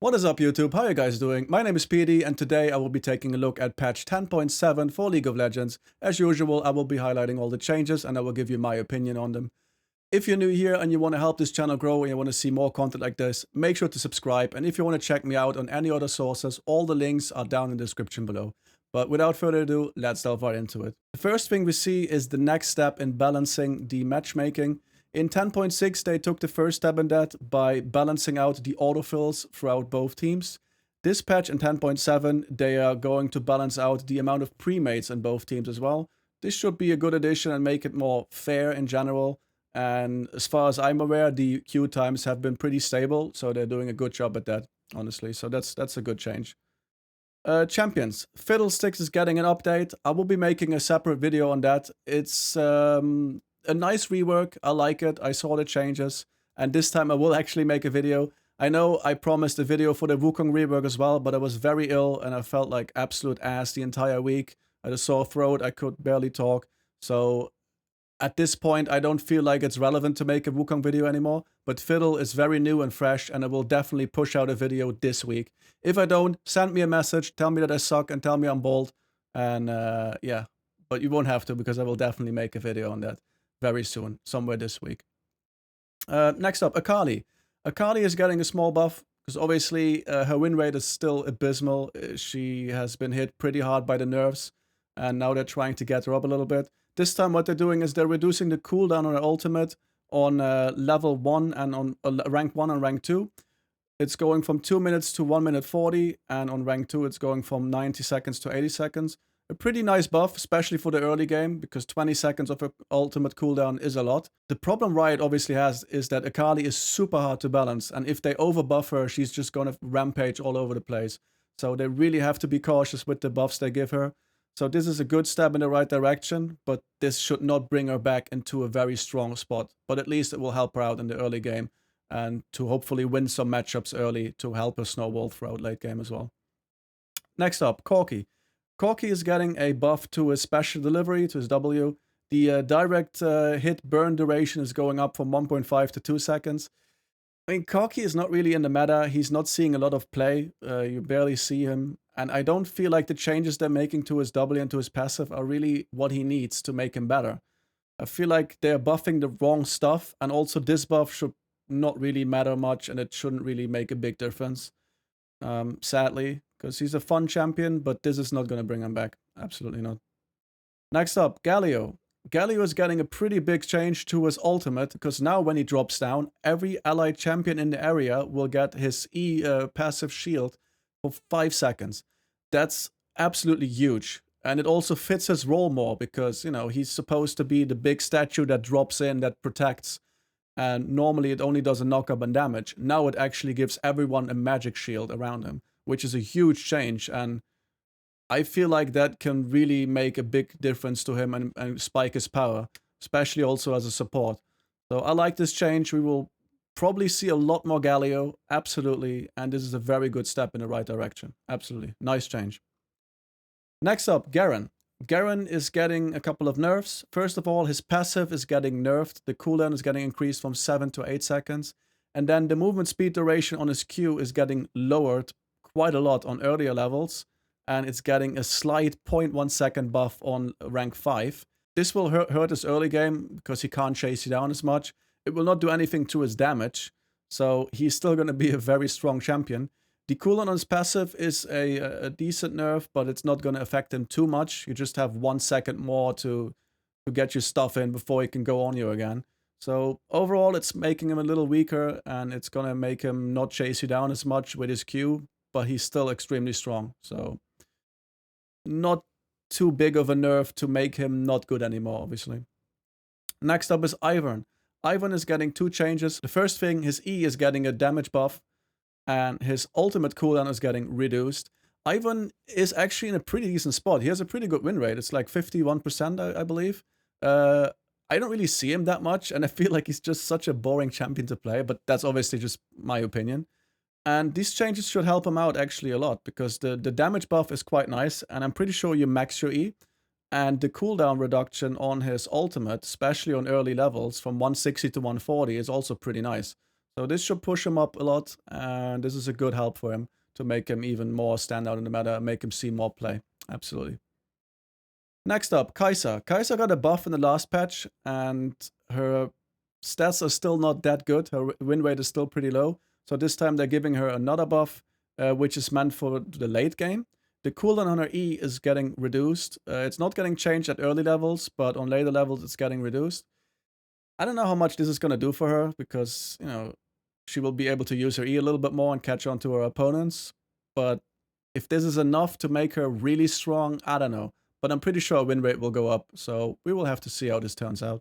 What is up YouTube, how are you guys doing? My name is Peedy and today I will be taking a look at patch 10.7 for League of Legends. As usual, I will be highlighting all the changes and I will give you my opinion on them. If you're new here and you want to help this channel grow and you want to see more content like this, make sure to subscribe, and if you want to check me out on any other sources, all the links are down in the description below. But without further ado, let's delve right into it. The first thing we see is the next step in balancing the matchmaking. In 10.6, they took the first step in that by balancing out the autofills throughout both teams. This patch in 10.7, they are going to balance out the amount of pre-mates in both teams as well. This should be a good addition and make it more fair in general. And as far as I'm aware, the queue times have been pretty stable, so they're doing a good job at that, honestly. So that's a good change. Champions. Fiddlesticks is getting an update. I will be making a separate video on that. It's a nice rework. I like it. I saw the changes. And this time I will actually make a video. I know I promised a video for the Wukong rework as well, but I was very ill and I felt like absolute ass the entire week. I had a sore throat. I could barely talk. So at this point, I don't feel like it's relevant to make a Wukong video anymore, but Fiddle is very new and fresh, and I will definitely push out a video this week. If I don't, send me a message, tell me that I suck, and tell me I'm bald, and yeah, but you won't have to, because I will definitely make a video on that very soon, somewhere this week. Next up, Akali. Akali is getting a small buff, because obviously her win rate is still abysmal. She has been hit pretty hard by the nerfs, and now they're trying to get her up a little bit. This time what they're doing is they're reducing the cooldown on her ultimate on level 1 and on rank 1 and rank 2. It's going from 2 minutes to 1 minute 40, and on rank 2 it's going from 90 seconds to 80 seconds. A pretty nice buff, especially for the early game, because 20 seconds of her ultimate cooldown is a lot. The problem Riot obviously has is that Akali is super hard to balance, and if they overbuff her, she's just gonna rampage all over the place. So they really have to be cautious with the buffs they give her. So this is a good step in the right direction, but this should not bring her back into a very strong spot. But at least it will help her out in the early game and to hopefully win some matchups early to help her snowball throughout late game as well. Next up, Corki. Corki is getting a buff to his special delivery, to his W. The direct hit burn duration is going up from 1.5 to 2 seconds. I mean, Koki is not really in the meta. He's not seeing a lot of play. You barely see him. And I don't feel like the changes they're making to his W and to his passive are really what he needs to make him better. I feel like they're buffing the wrong stuff. And also this buff should not really matter much. And it shouldn't really make a big difference. Sadly. Because he's a fun champion. But this is not going to bring him back. Absolutely not. Next up, Galio. Galio is getting a pretty big change to his ultimate, because now when he drops down, every allied champion in the area will get his passive shield for 5 seconds. That's absolutely huge. And it also fits his role more, because, you know, he's supposed to be the big statue that drops in, that protects. And normally it only does a knock-up and damage. Now it actually gives everyone a magic shield around him, which is a huge change. And I feel like that can really make a big difference to him and spike his power, especially also as a support. So I like this change. We will probably see a lot more Galio, absolutely, and this is a very good step in the right direction. Absolutely. Nice change. Next up, Garen. Garen is getting a couple of nerfs. First of all, his passive is getting nerfed. The cooldown is getting increased from 7 to 8 seconds. And then the movement speed duration on his Q is getting lowered quite a lot on earlier levels. And it's getting a slight 0.1 second buff on rank 5. This will hurt his early game because he can't chase you down as much. It will not do anything to his damage, so he's still going to be a very strong champion. The cooldown on his passive is a decent nerf, but it's not going to affect him too much. You just have 1 second more to get your stuff in before he can go on you again. So overall, it's making him a little weaker, and it's going to make him not chase you down as much with his Q, but he's still extremely strong, so not too big of a nerf to make him not good anymore, obviously. Next up is Ivern. Ivern is getting 2 changes. The first thing, his E is getting a damage buff, and his ultimate cooldown is getting reduced. Ivern is actually in a pretty decent spot. He has a pretty good win rate. It's like 51%, I believe. I don't really see him that much, and I feel like he's just such a boring champion to play, but that's obviously just my opinion. And these changes should help him out actually a lot, because the damage buff is quite nice, and I'm pretty sure you max your E. And the cooldown reduction on his ultimate, especially on early levels, from 160 to 140 is also pretty nice. So this should push him up a lot, and this is a good help for him to make him even more stand out in the meta, make him see more play. Absolutely. Next up, Kai'Sa. Kai'Sa got a buff in the last patch, and her stats are still not that good. Her win rate is still pretty low. So this time they're giving her another buff, which is meant for the late game. The cooldown on her E is getting reduced. It's not getting changed at early levels, but on later levels it's getting reduced. I don't know how much this is going to do for her, because, you know, she will be able to use her E a little bit more and catch on to her opponents. But if this is enough to make her really strong, I don't know. But I'm pretty sure win rate will go up, so we will have to see how this turns out.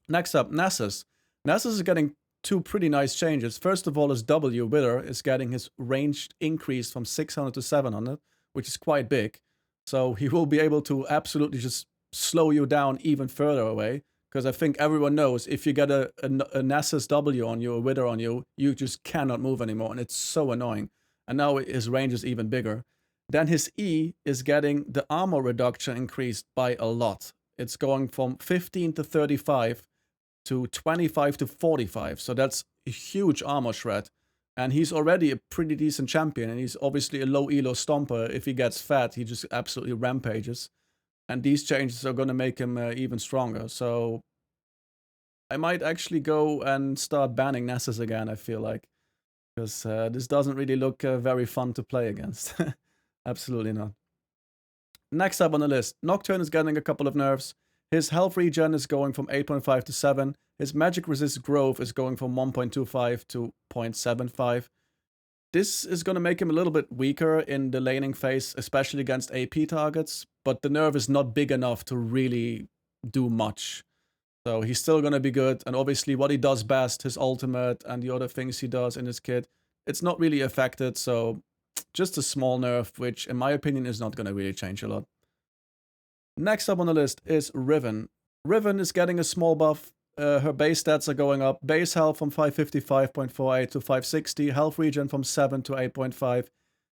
Next up, Nasus. Nasus is getting two pretty nice changes. First of all, his W, Wither, is getting his range increased from 600 to 700, which is quite big. So he will be able to absolutely just slow you down even further away. Because I think everyone knows if you get a Nasus W on you, a Wither on you, you just cannot move anymore, and it's so annoying. And now his range is even bigger. Then his E is getting the armor reduction increased by a lot. It's going from 15 to 35 to 25 to 45. So that's a huge armor shred. And he's already a pretty decent champion. And he's obviously a low elo stomper. If he gets fat, he just absolutely rampages. And these changes are going to make him even stronger. So I might actually go and start banning Nasus again, I feel like. Because this doesn't really look very fun to play against. Absolutely not. Next up on the list, Nocturne is getting a couple of nerfs. His health regen is going from 8.5 to 7. His magic resist growth is going from 1.25 to 0.75. This is going to make him a little bit weaker in the laning phase, especially against AP targets. But the nerf is not big enough to really do much. So he's still going to be good. And obviously what he does best, his ultimate and the other things he does in his kit, it's not really affected. So just a small nerf, which in my opinion is not going to really change a lot. Next up on the list is Riven. Riven is getting a small buff. Her base stats are going up. Base health from 555.48 to 560. Health regen from 7 to 8.5.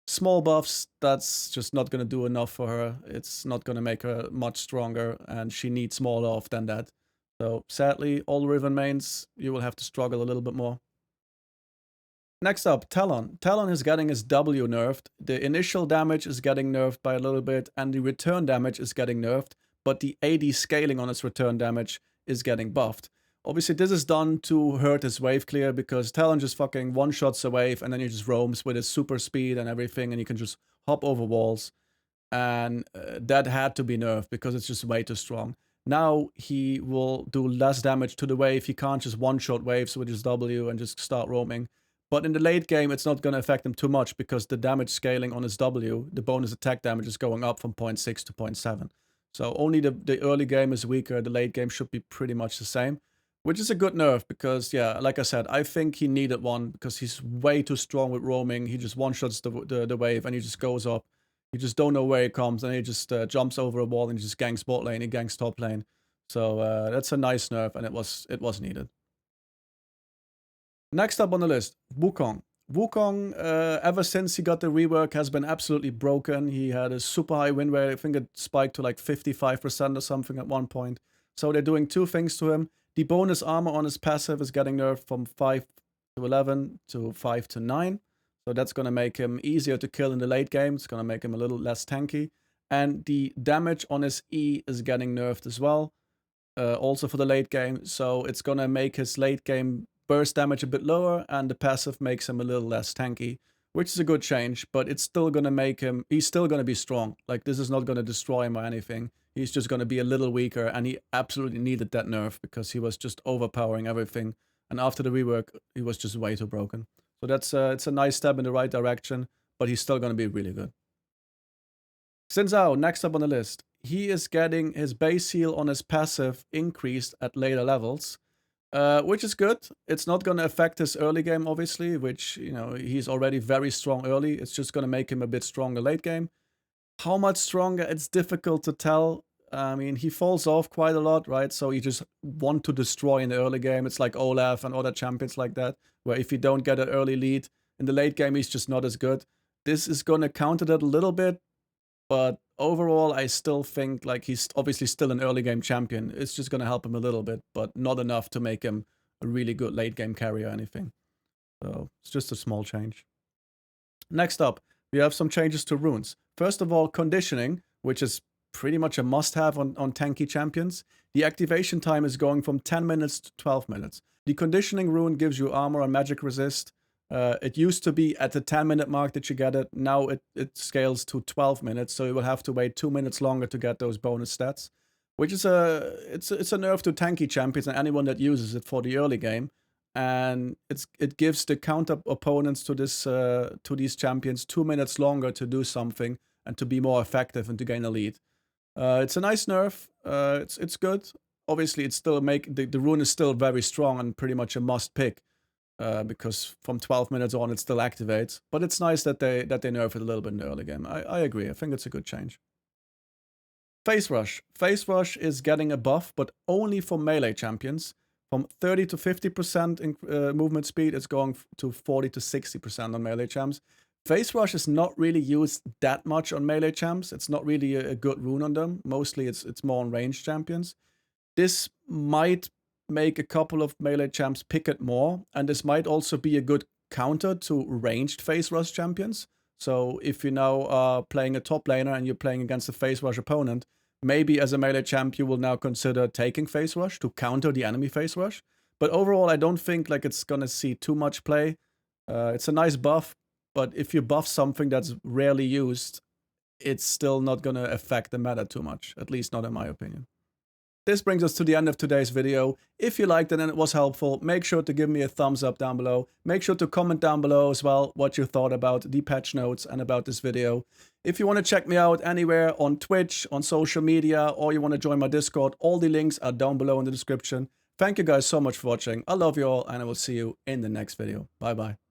Small buffs, that's just not going to do enough for her. It's not going to make her much stronger, and she needs more off than that. So sadly, all Riven mains, you will have to struggle a little bit more. Next up, Talon. Talon is getting his W nerfed. The initial damage is getting nerfed by a little bit, and the return damage is getting nerfed, but the AD scaling on its return damage is getting buffed. Obviously, this is done to hurt his wave clear, because Talon just fucking one-shots a wave, and then he just roams with his super speed and everything, and he can just hop over walls. And that had to be nerfed, because it's just way too strong. Now he will do less damage to the wave. He can't just one-shot waves with his W and just start roaming. But in the late game, it's not going to affect him too much, because the damage scaling on his W, the bonus attack damage, is going up from 0.6 to 0.7. So only the early game is weaker. The late game should be pretty much the same, which is a good nerf, because, yeah, like I said, I think he needed one, because he's way too strong with roaming. He just one-shots the wave, and he just goes up. You just don't know where he comes, and he just jumps over a wall and he just ganks bot lane, he ganks top lane. So that's a nice nerf, and it was needed. Next up on the list, Wukong. Wukong, ever since he got the rework, has been absolutely broken. He had a super high win rate. I think it spiked to like 55% or something at one point. So they're doing two things to him. The bonus armor on his passive is getting nerfed from 5 to 11 to 5 to 9. So that's going to make him easier to kill in the late game. It's going to make him a little less tanky. And the damage on his E is getting nerfed as well, also for the late game. So it's going to make his late game burst damage a bit lower, and the passive makes him a little less tanky, which is a good change, but it's still going to make him, he's still going to be strong. Like, this is not going to destroy him or anything. He's just going to be a little weaker, and he absolutely needed that nerf, because he was just overpowering everything. And after the rework, he was just way too broken. So that's it's a nice step in the right direction, but he's still going to be really good. Xin Zhao, next up on the list. He is getting his base heal on his passive increased at later levels, which is good. It's not going to affect his early game, obviously, which, you know, he's already very strong early. It's just going to make him a bit stronger late game. How much stronger, it's difficult to tell. I mean, he falls off quite a lot, right? So you just want to destroy in the early game. It's like Olaf and other champions like that, where if you don't get an early lead, in the late game, he's just not as good. This is going to counter that a little bit, but overall, I still think, like, he's obviously still an early game champion. It's just going to help him a little bit, but not enough to make him a really good late game carry or anything. So it's just a small change. Next up, we have some changes to runes. First of all, conditioning, which is pretty much a must-have on tanky champions. The activation time is going from 10 minutes to 12 minutes. The conditioning rune gives you armor and magic resist. It used to be at the 10-minute mark that you get it. Now it scales to 12 minutes, so you will have to wait 2 minutes longer to get those bonus stats, which is it's a nerf to tanky champions and anyone that uses it for the early game. And it gives the counter opponents to these champions 2 minutes longer to do something and to be more effective and to gain a lead. It's a nice nerf. It's good. Obviously, it's still the rune is still very strong and pretty much a must pick. Because from 12 minutes on it still activates. But it's nice that they nerf it a little bit in the early game. I agree. I think it's a good change. Phase Rush. Phase Rush is getting a buff, but only for melee champions. From 30 to 50% in movement speed, it's going to 40 to 60% on melee champs. Phase Rush is not really used that much on melee champs. It's not really a good rune on them. Mostly it's more on ranged champions. This might make a couple of melee champs pick it more, and this might also be a good counter to ranged Phase Rush champions. So if you now are playing a top laner and you're playing against a Phase Rush opponent, maybe as a melee champ you will now consider taking Phase Rush to counter the enemy Phase Rush. But overall, I don't think like it's gonna see too much play. It's a nice buff, but if you buff something that's rarely used, it's still not gonna affect the meta too much, at least not in my opinion. This brings us to the end of today's video. If you liked it and it was helpful, make sure to give me a thumbs up down below. Make sure to comment down below as well what you thought about the patch notes and about this video. If you want to check me out anywhere on Twitch, on social media, or you want to join my Discord, all the links are down below in the description. Thank you guys so much for watching. I love you all, and I will see you in the next video. Bye bye.